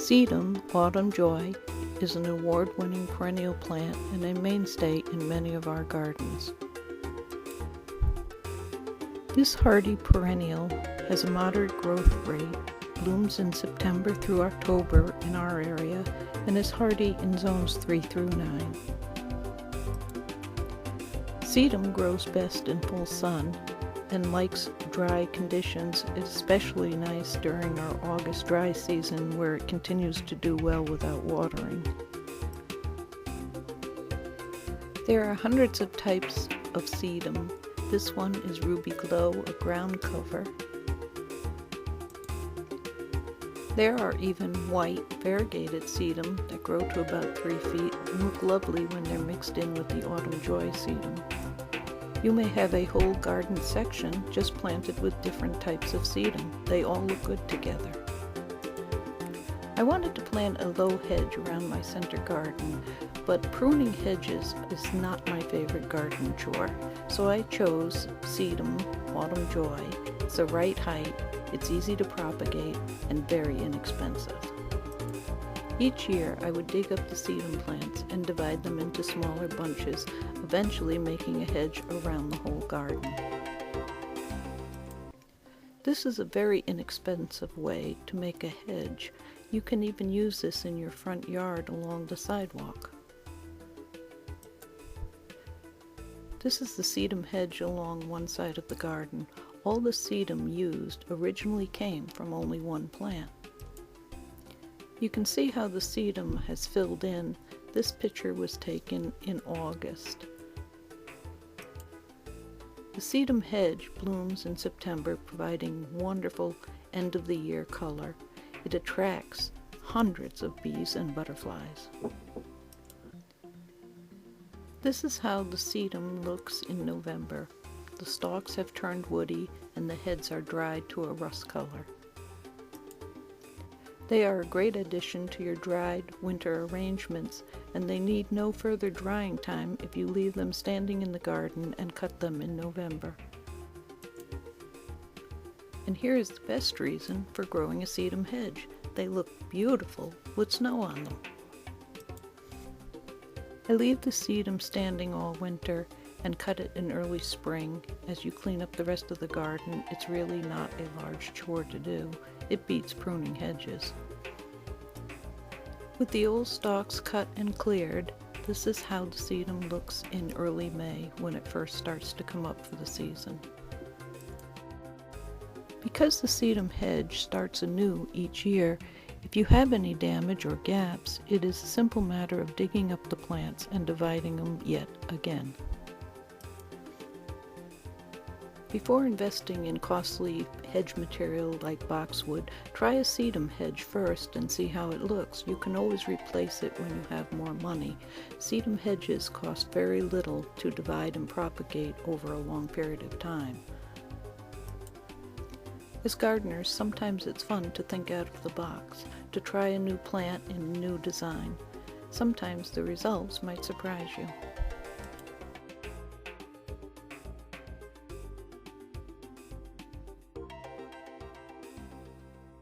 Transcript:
Sedum, autumn joy, is an award-winning perennial plant and a mainstay in many of our gardens. This hardy perennial has a moderate growth rate, blooms in September through October in our area, and is hardy in zones 3 through 9. Sedum grows best in full sun and likes dry conditions. It's especially nice during our August dry season where it continues to do well without watering. There are hundreds of types of sedum. This one is Ruby Glow, a ground cover. There are even white variegated sedum that grow to about 3 feet and look lovely when they're mixed in with the autumn joy sedum. You may have a whole garden section just planted with different types of sedum. They all look good together. I wanted to plant a low hedge around my center garden, but pruning hedges is not my favorite garden chore, so I chose Sedum Autumn Joy. It's the right height, it's easy to propagate, and very inexpensive. Each year I would dig up the sedum plants and divide them into smaller bunches, eventually making a hedge around the whole garden. This is a very inexpensive way to make a hedge. You can even use this in your front yard along the sidewalk. This is the sedum hedge along one side of the garden. All the sedum used originally came from only one plant. You can see how the sedum has filled in. This picture was taken in August. The sedum hedge blooms in September, providing wonderful end-of-the-year color. It attracts hundreds of bees and butterflies. This is how the sedum looks in November. The stalks have turned woody and the heads are dried to a rust color. They are a great addition to your dried winter arrangements, and they need no further drying time if you leave them standing in the garden and cut them in November. And here is the best reason for growing a sedum hedge. They look beautiful with snow on them. I leave the sedum standing all winter and cut it in early spring. As you clean up the rest of the garden, it's really not a large chore to do. It beats pruning hedges. With the old stalks cut and cleared, this is how the sedum looks in early May when it first starts to come up for the season. Because the sedum hedge starts anew each year, if you have any damage or gaps, it is a simple matter of digging up the plants and dividing them yet again. Before investing in costly hedge material like boxwood, try a sedum hedge first and see how it looks. You can always replace it when you have more money. Sedum hedges cost very little to divide and propagate over a long period of time. As gardeners, sometimes it's fun to think out of the box, to try a new plant in a new design. Sometimes the results might surprise you.